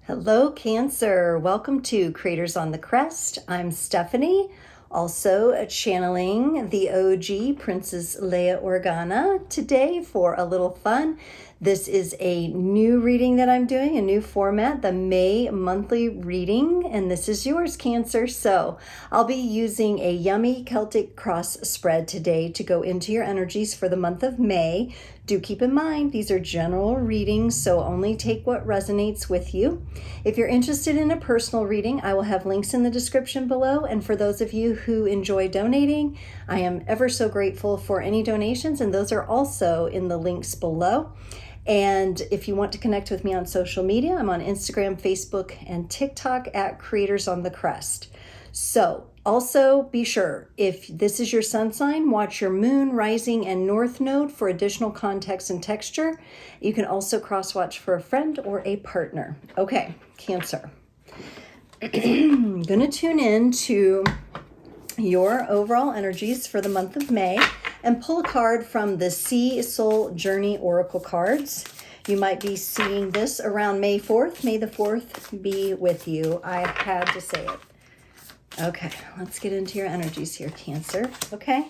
Hello, Cancer. Welcome to Creators on the Crest. I'm Stephanie, also channeling the OG Princess Leia Organa today for a little fun. This is a new reading that I'm doing, a new format, the May monthly reading, and this is yours, Cancer. So I'll be using a yummy Celtic cross spread today to go into your energies for the month of May. Do keep in mind, these are general readings, so only take what resonates with you. If you're interested in a personal reading, I will have links in the description below. And for those of you who enjoy donating, I am ever so grateful for any donations, and those are also in the links below. And if you want to connect with me on social media, I'm on Instagram, Facebook, and TikTok at Creators on the Crest. So also be sure, if this is your sun sign, watch your moon, rising, and north node for additional context and texture. You can also cross-watch for a friend or a partner. Okay, Cancer. I'm going to tune in to your overall energies for the month of May and pull a card from the Sea Soul Journey Oracle cards. You might be seeing this around May 4th. May the 4th be with you. I had to say it. Okay, let's get into your energies here, Cancer. Okay.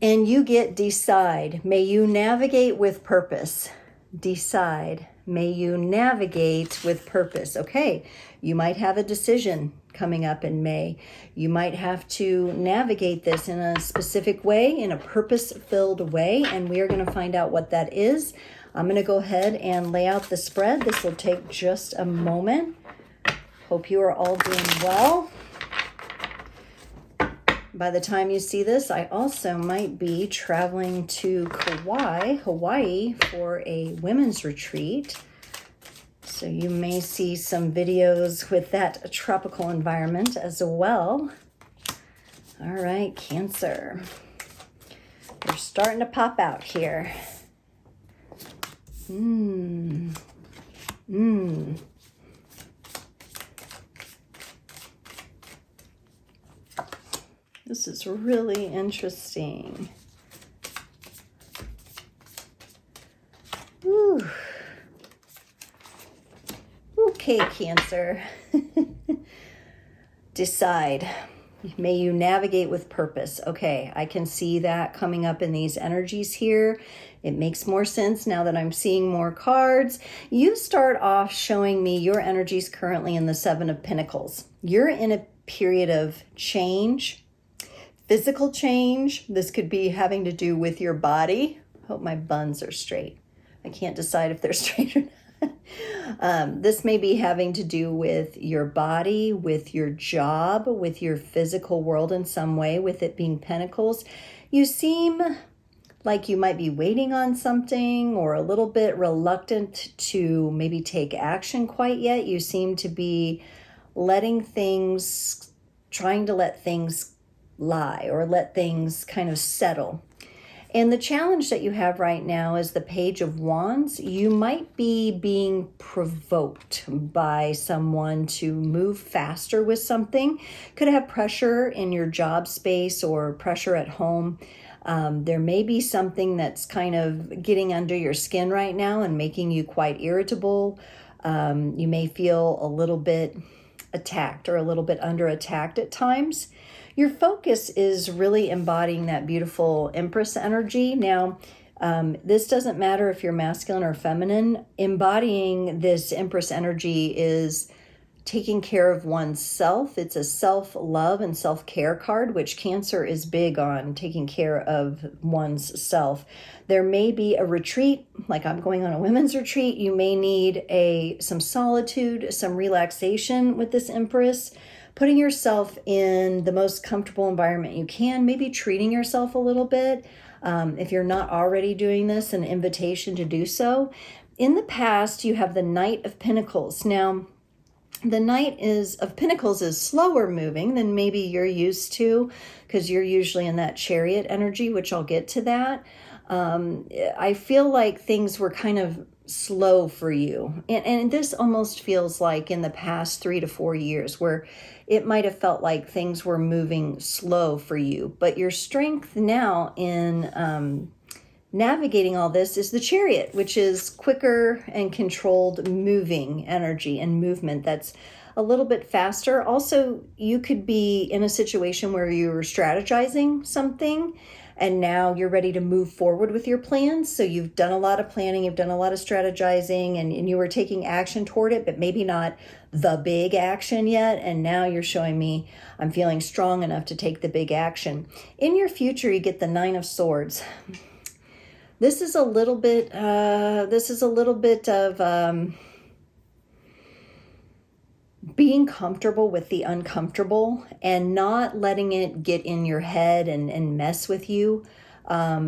And you get decide. May you navigate with purpose. Decide. May you navigate with purpose. Okay, you might have a decision coming up in May. You might have to navigate this in a specific way, in a purpose-filled way, and we are going to find out what that is. I'm going to go ahead and lay out the spread. This will take just a moment. Hope you are all doing well. By the time you see this, I also might be traveling to Kauai, Hawaii, for a women's retreat. So you may see some videos with that tropical environment as well. All right, Cancer. They're starting to pop out here. This is really interesting. Ooh. Okay, Cancer. Decide. May you navigate with purpose. Okay, I can see that coming up in these energies here. It makes more sense now that I'm seeing more cards. You start off showing me your energies currently in the Seven of Pentacles. You're in a period of change, physical change. This could be having to do with your body. Hope my buns are straight. I can't decide if they're straight or not. This may be having to do with your body, with your job, with your physical world in some way, with it being pentacles. You seem like you might be waiting on something or a little bit reluctant to maybe take action quite yet. You seem to be trying to let things lie or let things kind of settle. And the challenge that you have right now is the Page of Wands. You might be being provoked by someone to move faster with something. Could have pressure in your job space or pressure at home. There may be something that's kind of getting under your skin right now and making you quite irritable. You may feel a little bit attacked or a little bit under attack at times. Your focus is really embodying that beautiful Empress energy. Now, this doesn't matter if you're masculine or feminine. Embodying this Empress energy is taking care of oneself. It's a self-love and self-care card, which Cancer is big on, taking care of one's self. There may be a retreat, like I'm going on a women's retreat. You may need some solitude, some relaxation with this Empress. Putting yourself in the most comfortable environment you can, maybe treating yourself a little bit. If you're not already doing this, an invitation to do so. In the past, you have the Knight of Pentacles. Now, the Knight of Pentacles is slower moving than maybe you're used to because you're usually in that Chariot energy, which I'll get to that. I feel like things were kind of slow for you. And this almost feels like in the past 3 to 4 years where it might have felt like things were moving slow for you. But your strength now in navigating all this is the Chariot, which is quicker and controlled moving energy and movement that's a little bit faster. Also, you could be in a situation where you're strategizing something and now you're ready to move forward with your plans. So you've done a lot of planning, you've done a lot of strategizing, and you were taking action toward it, but maybe not the big action yet. And now you're showing me I'm feeling strong enough to take the big action. In your future, you get the Nine of Swords. This is a little bit of being comfortable with the uncomfortable and not letting it get in your head and mess with you.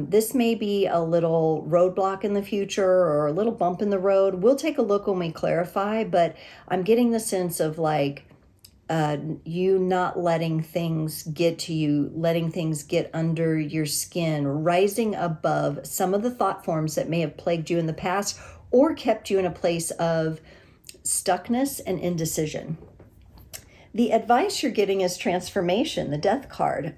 This may be a little roadblock in the future or a little bump in the road. We'll take a look when we clarify, but I'm getting the sense of like you not letting things get to you, letting things get under your skin, rising above some of the thought forms that may have plagued you in the past or kept you in a place of stuckness and indecision. The advice you're getting is transformation, the Death card.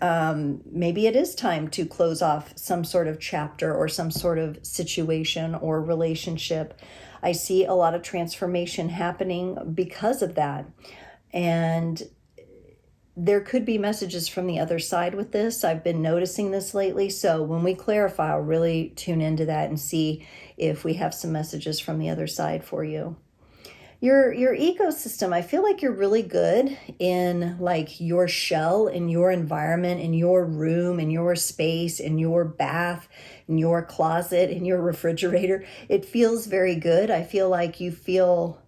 Maybe it is time to close off some sort of chapter or some sort of situation or relationship. I see a lot of transformation happening because of that. And there could be messages from the other side with this. I've been noticing this lately. So when we clarify, I'll really tune into that and see if we have some messages from the other side for you. Your ecosystem, I feel like you're really good in like your shell, in your environment, in your room, in your space, in your bath, in your closet, in your refrigerator. It feels very good. I feel like you feel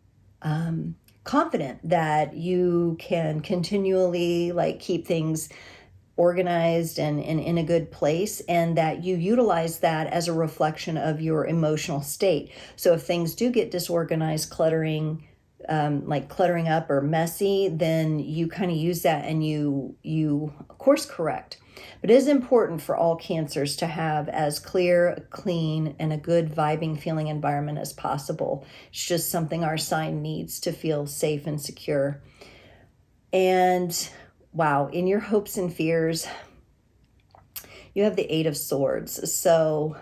confident that you can continually like keep things organized and in a good place, and that you utilize that as a reflection of your emotional state. So if things do get disorganized, cluttering up or messy, then you kind of use that and you course correct. But it is important for all Cancers to have as clear, clean, and a good vibing feeling environment as possible. It's just something our sign needs to feel safe and secure. And wow, in your hopes and fears, you have the Eight of Swords. So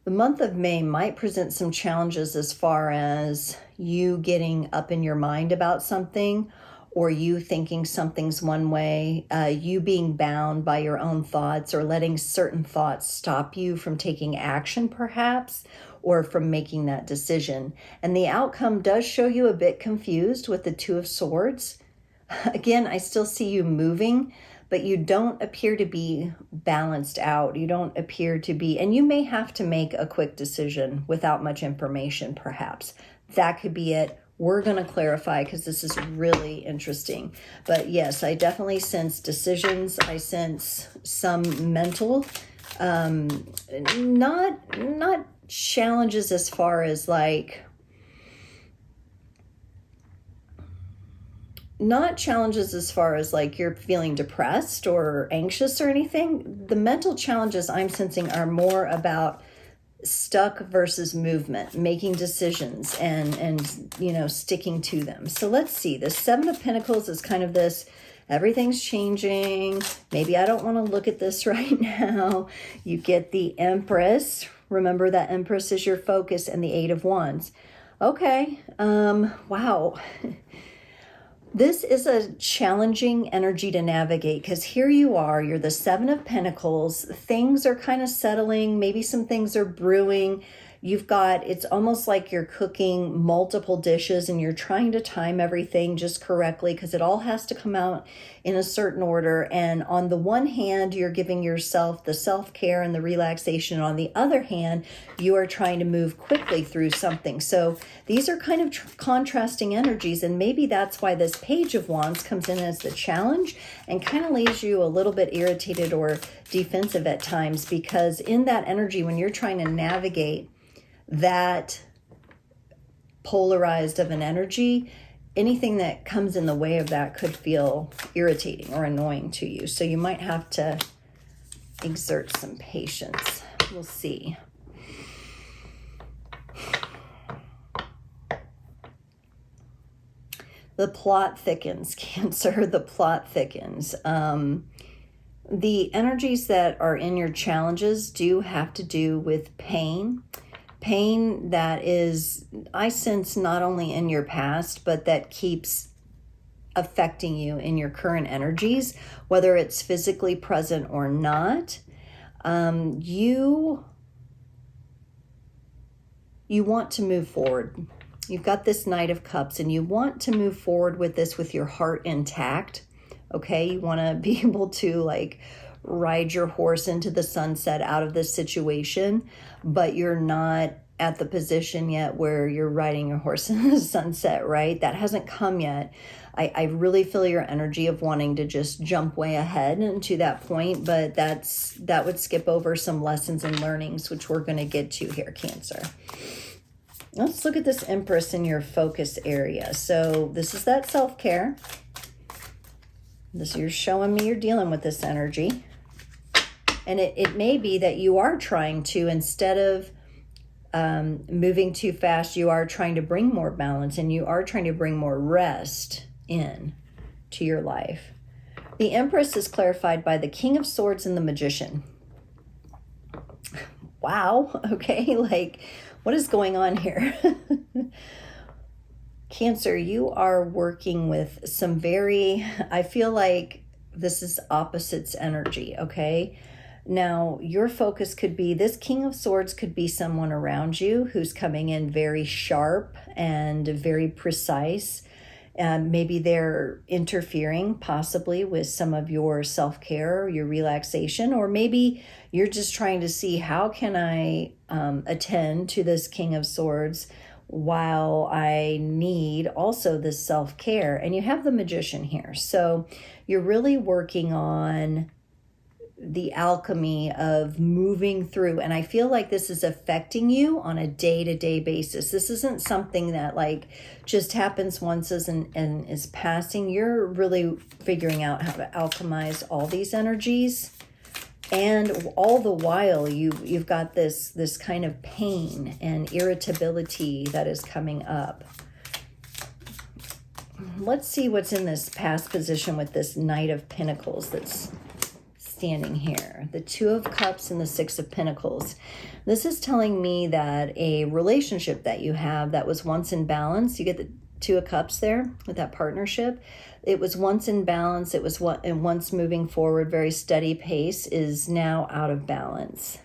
the month of May might present some challenges as far as you getting up in your mind about something, or you thinking something's one way, you being bound by your own thoughts or letting certain thoughts stop you from taking action perhaps, or from making that decision. And the outcome does show you a bit confused with the Two of Swords. Again, I still see you moving, but you don't appear to be balanced out. You don't appear to be, and you may have to make a quick decision without much information, perhaps. That could be it. We're going to clarify because this is really interesting. But yes, I definitely sense decisions. I sense some mental, not challenges as far as like, not challenges as far as like you're feeling depressed or anxious or anything. The mental challenges I'm sensing are more about stuck versus movement, making decisions and sticking to them. So let's see. The Seven of Pentacles is kind of this, everything's changing. Maybe I don't want to look at this right now. You get the Empress. Remember that Empress is your focus, and the Eight of Wands. Okay. Wow. This is a challenging energy to navigate because here you are, you're the Seven of Pentacles. Things are kind of settling. Maybe some things are brewing. It's almost like you're cooking multiple dishes and you're trying to time everything just correctly because it all has to come out in a certain order. And on the one hand, you're giving yourself the self-care and the relaxation. On the other hand, you are trying to move quickly through something. So these are kind of contrasting energies. And maybe that's why this Page of Wands comes in as the challenge and kind of leaves you a little bit irritated or defensive at times, because in that energy, when you're trying to navigate that polarized of an energy, anything that comes in the way of that could feel irritating or annoying to you. So you might have to exert some patience. We'll see. The plot thickens, Cancer. The plot thickens. The energies that are in your challenges do have to do with pain. Pain that is, I sense, not only in your past, but that keeps affecting you in your current energies, whether it's physically present or not. You want to move forward. You've got this Knight of Cups, and you want to move forward with this with your heart intact. Okay, you want to be able to like ride your horse into the sunset out of this situation, but you're not at the position yet where you're riding your horse in the sunset, right? That hasn't come yet. I really feel your energy of wanting to just jump way ahead into that point, but that would skip over some lessons and learnings, which we're going to get to here, Cancer. Let's look at this Empress in your focus area. So this is that self-care. You're showing me you're dealing with this energy. And it may be that you are trying to, instead of moving too fast, you are trying to bring more balance, and you are trying to bring more rest in to your life. The Empress is clarified by the King of Swords and the Magician. Wow, okay, like what is going on here? Cancer, you are working with some I feel like this is opposites energy, okay? Now, your focus could be, this King of Swords could be someone around you who's coming in very sharp and very precise. Maybe they're interfering possibly with some of your self-care, your relaxation, or maybe you're just trying to see, how can I attend to this King of Swords while I need also this self-care? And you have the Magician here. So you're really working on the alchemy of moving through. And I feel like this is affecting you on a day-to-day basis. This isn't something that like just happens once and is passing. You're really figuring out how to alchemize all these energies. And all the while you've got this kind of pain and irritability that is coming up. Let's see what's in this past position with this Knight of Pentacles that's standing here. The Two of Cups and the Six of Pentacles. This is telling me that a relationship that you have that was once in balance, you get the Two of Cups there with that partnership. It was once in balance. It was once moving forward, very steady pace, is now out of balance.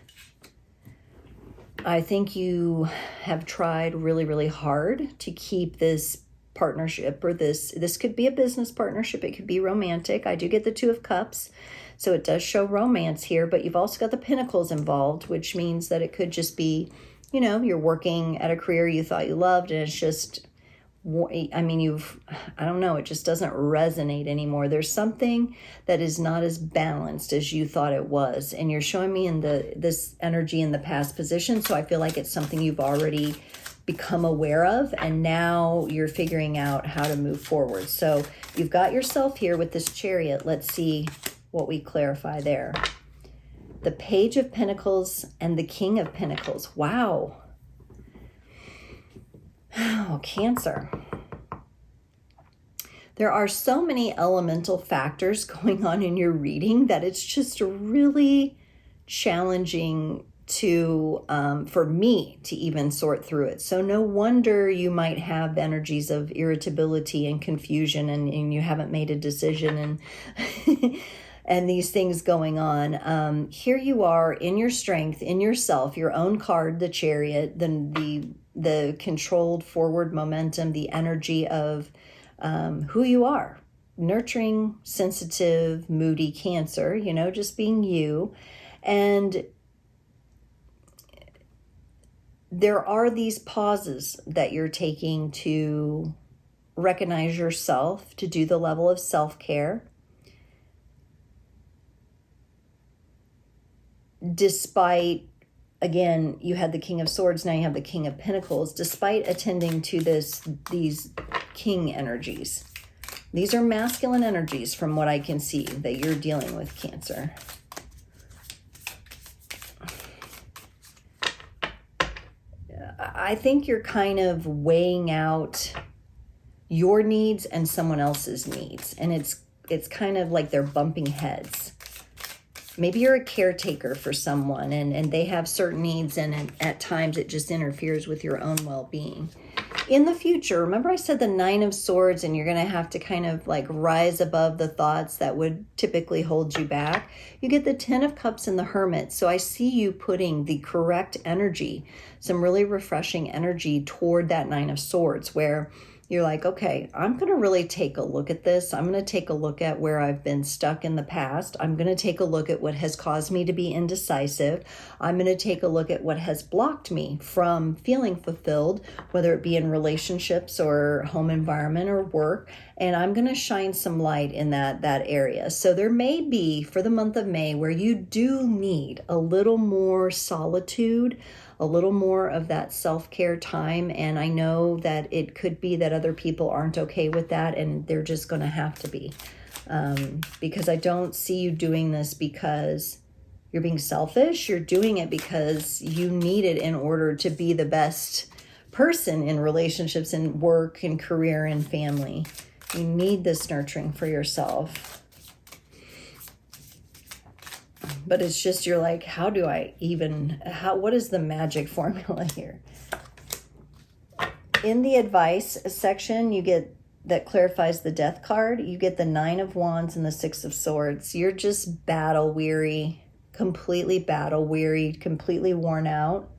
I think you have tried really, really hard to keep this partnership, or this could be a business partnership. It could be romantic. I do get the Two of Cups. So it does show romance here, but you've also got the Pentacles involved, which means that it could just be, you know, you're working at a career you thought you loved, and it's just, I mean, I don't know, it just doesn't resonate anymore. There's something that is not as balanced as you thought it was. And you're showing me in this energy in the past position. So I feel like it's something you've already become aware of, and now you're figuring out how to move forward. So you've got yourself here with this Chariot. Let's see what we clarify there. The Page of Pentacles and the King of Pentacles. Wow. Oh, Cancer. There are so many elemental factors going on in your reading that it's just really challenging to for me to even sort through it. So no wonder you might have energies of irritability and confusion, and you haven't made a decision, and and these things going on. Here you are in your strength, in yourself, your own card, the Chariot, the controlled forward momentum, the energy of who you are. Nurturing, sensitive, moody Cancer, you know, just being you. And there are these pauses that you're taking to recognize yourself, to do the level of self-care. Despite, again, you had the King of Swords, now you have the King of Pentacles, despite attending to these king energies. These are masculine energies from what I can see that you're dealing with, Cancer. I think you're kind of weighing out your needs and someone else's needs. And it's kind of like they're bumping heads. maybe you're a caretaker for someone and they have certain needs, and at times it just interferes with your own well-being. In the future, remember I said the 9 of Swords, and you're going to have to kind of like rise above the thoughts that would typically hold you back. You get the 10 of Cups and the Hermit. So I see you putting the correct energy, some really refreshing energy toward that 9 of Swords, where you're like, okay, I'm going to really take a look at this. I'm going to take a look at where I've been stuck in the past. I'm going to take a look at what has caused me to be indecisive. I'm going to take a look at what has blocked me from feeling fulfilled, whether it be in relationships or home environment or work. And I'm going to shine some light in that area. So there may be, for the month of May, where you do need a little more solitude, a little more of that self-care time. And I know that it could be that other people aren't okay with that, and they're just going to have to be. Because I don't see you doing this because you're being selfish. You're doing it because you need it in order to be the best person in relationships and work and career and family. You need this nurturing for yourself. But it's just, you're like, how do I even, what is the magic formula here? In the advice section, you get, that clarifies the Death card, you get the 9 of Wands and the 6 of Swords. You're just battle weary, completely worn out.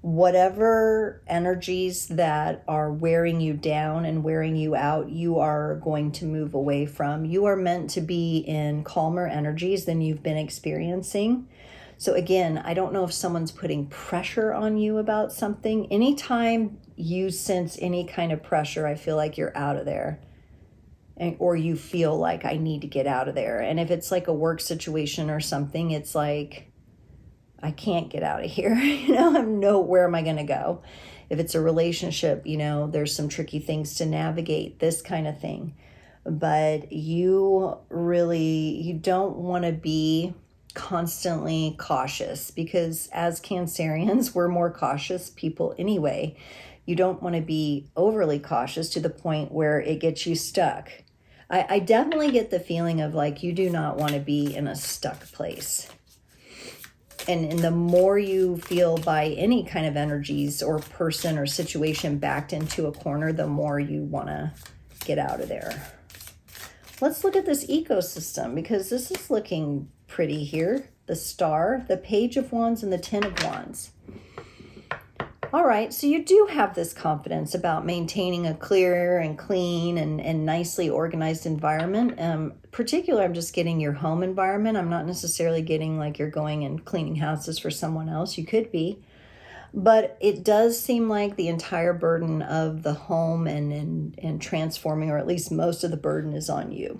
Whatever energies that are wearing you down and wearing you out, you are going to move away from. You are meant to be in calmer energies than you've been experiencing. So again, I don't know if someone's putting pressure on you about something. Anytime you sense any kind of pressure, I feel like you're out of there. Or you feel like I need to get out of there. And if it's like a work situation or something, it's like, I can't get out of here. Where am I going to go? If it's a relationship, there's some tricky things to navigate, this kind of thing. But you don't want to be constantly cautious, because as Cancerians, we're more cautious people anyway. You don't want to be overly cautious to the point where it gets you stuck. I definitely get the feeling of like, you do not want to be in a stuck place. And the more you feel by any kind of energies or person or situation backed into a corner, the more you want to get out of there. Let's look at this ecosystem, because this is looking pretty here. The Star, the Page of Wands, and the 10 of Wands. All right, so you do have this confidence about maintaining a clear and clean and nicely organized environment. Particularly, I'm just getting your home environment. I'm not necessarily getting like you're going and cleaning houses for someone else. You could be. But it does seem like the entire burden of the home and transforming, or at least most of the burden, is on you.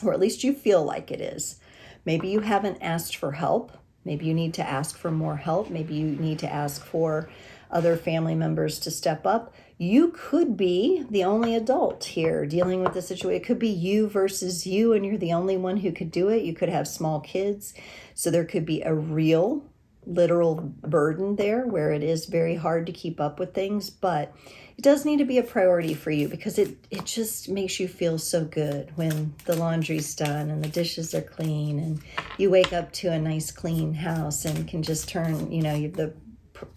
Or at least you feel like it is. Maybe you haven't asked for help. Maybe you need to ask for more help. Maybe you need to ask for other family members to step up. You could be the only adult here dealing with the situation. It could be you versus you, and you're the only one who could do it. You could have small kids. So there could be a real, literal burden there where it is very hard to keep up with things. But it does need to be a priority for you, because it just makes you feel so good when the laundry's done and the dishes are clean and you wake up to a nice clean house and can just turn, the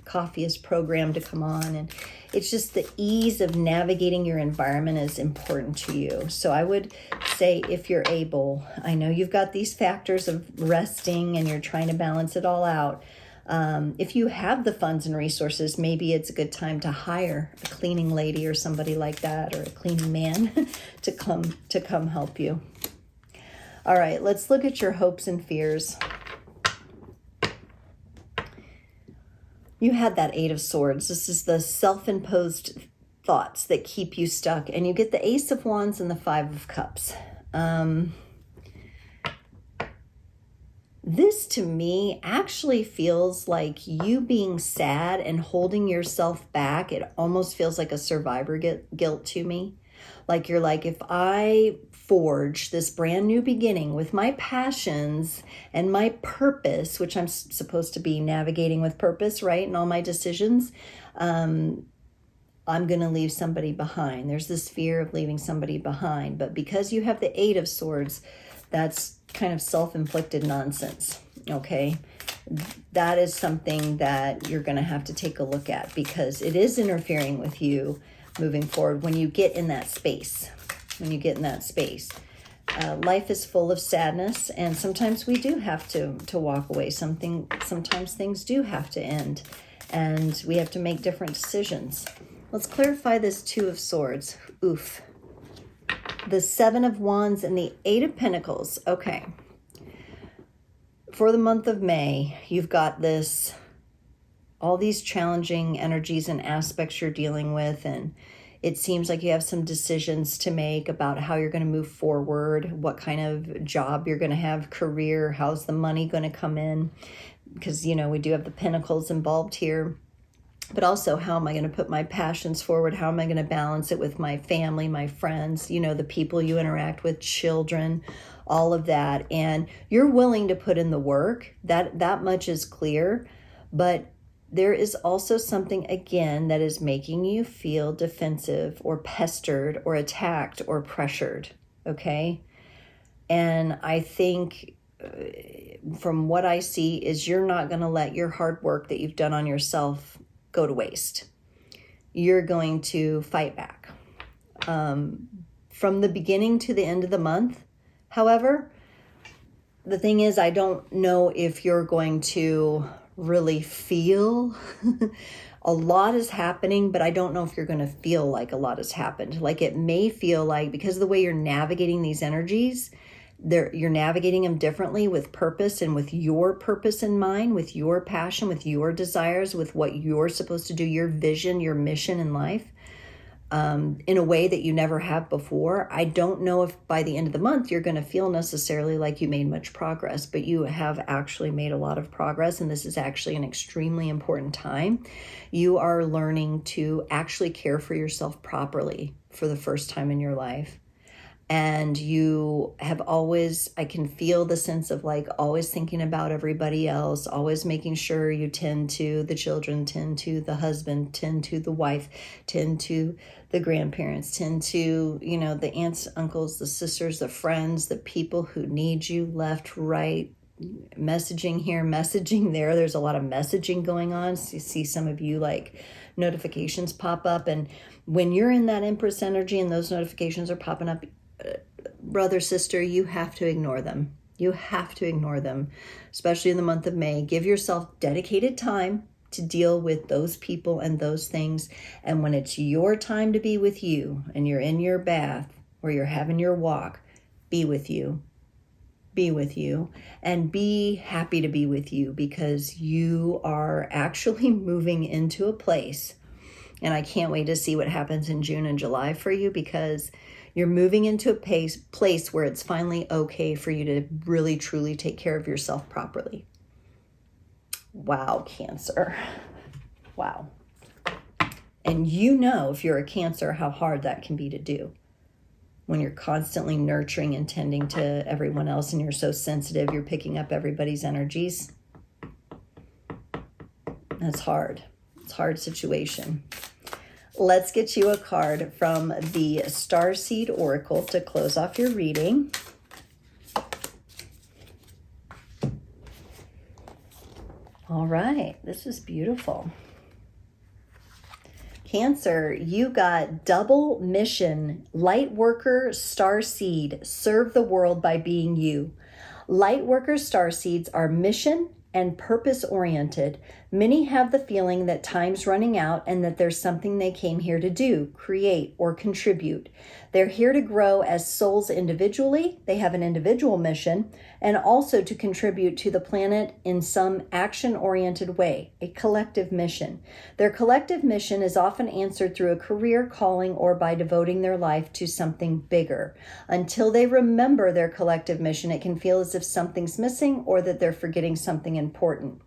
coffee is programmed to come on, and it's just the ease of navigating your environment is important to you. So I would say, if you're able, I know you've got these factors of resting and you're trying to balance it all out. If you have the funds and resources, maybe it's a good time to hire a cleaning lady or somebody like that, or a cleaning man to come help you. All right, let's look at your hopes and fears. You had that 8 of Swords. This is the self-imposed thoughts that keep you stuck. And you get the Ace of Wands and the 5 of Cups. This, to me, actually feels like you being sad and holding yourself back. It almost feels like a survivor guilt to me. Like you're like, if I forge this brand new beginning with my passions and my purpose, which I'm supposed to be navigating with purpose, right? And all my decisions, I'm going to leave somebody behind. There's this fear of leaving somebody behind. But because you have the 8 of Swords, That's kind of self-inflicted nonsense, okay? That is something that you're going to have to take a look at, because it is interfering with you moving forward when you get in that space. When you get in that space. Life is full of sadness, and sometimes we do have to walk away. Sometimes things do have to end, and we have to make different decisions. Let's clarify this Two of Swords. Oof. The Seven of Wands and the Eight of Pentacles. Okay. For the month of May, you've got all these challenging energies and aspects you're dealing with, and it seems like you have some decisions to make about how you're going to move forward, what kind of job you're going to have, career, how's the money going to come in, because, you know, we do have the Pentacles involved here. But also, how am I going to put my passions forward? How am I going to balance it with my family, my friends, you know, the people you interact with, children, all of that. And you're willing to put in the work. That much is clear. But there is also something, again, that is making you feel defensive or pestered or attacked or pressured, okay? And I think from what I see is you're not going to let your hard work that you've done on yourself go to waste. You're going to fight back. From the beginning to the end of the month, however, the thing is, I don't know if you're going to really feel a lot is happening, but I don't know if you're going to feel like a lot has happened. Like, it may feel like, because of the way you're navigating these energies, you're navigating them differently with purpose and with your purpose in mind, with your passion, with your desires, with what you're supposed to do, your vision, your mission in life, in a way that you never have before. I don't know if by the end of the month you're going to feel necessarily like you made much progress, but you have actually made a lot of progress, and this is actually an extremely important time. You are learning to actually care for yourself properly for the first time in your life. And you have always, I can feel the sense of like always thinking about everybody else, always making sure you tend to the children, tend to the husband, tend to the wife, tend to the grandparents, tend to, you know, the aunts, uncles, the sisters, the friends, the people who need you left, right, messaging here, messaging there. There's a lot of messaging going on. So you see some of you like notifications pop up. And when you're in that Empress energy and those notifications are popping up, brother, sister, you have to ignore them. You have to ignore them, especially in the month of May. Give yourself dedicated time to deal with those people and those things. And when it's your time to be with you and you're in your bath or you're having your walk, be with you. Be with you and be happy to be with you, because you are actually moving into a place. And I can't wait to see what happens in June and July for you, because you're moving into a place where it's finally okay for you to really, truly take care of yourself properly. Wow, Cancer. Wow. And you know, if you're a Cancer, how hard that can be to do when you're constantly nurturing and tending to everyone else, and you're so sensitive, you're picking up everybody's energies. That's hard. It's a hard situation. Let's get you a card from the Starseed Oracle to close off your reading. All right, this is beautiful. Cancer, you got double mission. Lightworker Starseed, serve the world by being you. Lightworker Starseeds are mission and purpose-oriented. Many have the feeling that time's running out and that there's something they came here to do, create, or contribute. They're here to grow as souls individually. They have an individual mission, and also to contribute to the planet in some action-oriented way, a collective mission. Their collective mission is often answered through a career, calling, or by devoting their life to something bigger. Until they remember their collective mission, it can feel as if something's missing or that they're forgetting something important.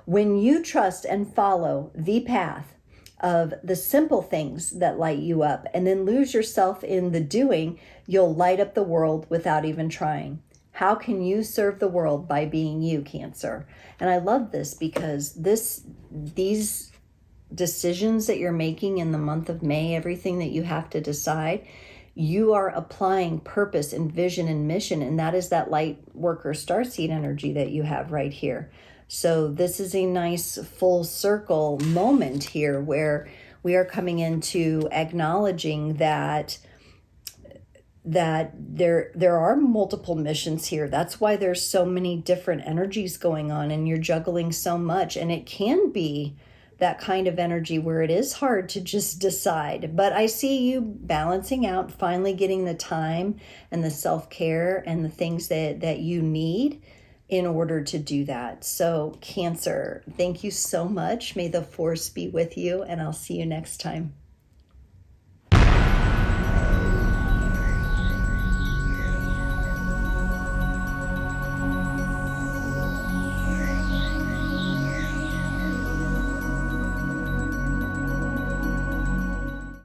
When you trust and follow the path of the simple things that light you up and then lose yourself in the doing, you'll light up the world without even trying. How can you serve the world? By being you, Cancer. And I love this, because these decisions that you're making in the month of May, everything that you have to decide, you are applying purpose and vision and mission, and that is that light worker starseed energy that you have right here. So this is a nice full circle moment here where we are coming into acknowledging that there are multiple missions here. That's why there's so many different energies going on, and you're juggling so much, and it can be that kind of energy where it is hard to just decide. But I see you balancing out, finally getting the time and the self-care and the things that you need in order to do that. So Cancer, thank you so much. May the force be with you, and I'll see you next time.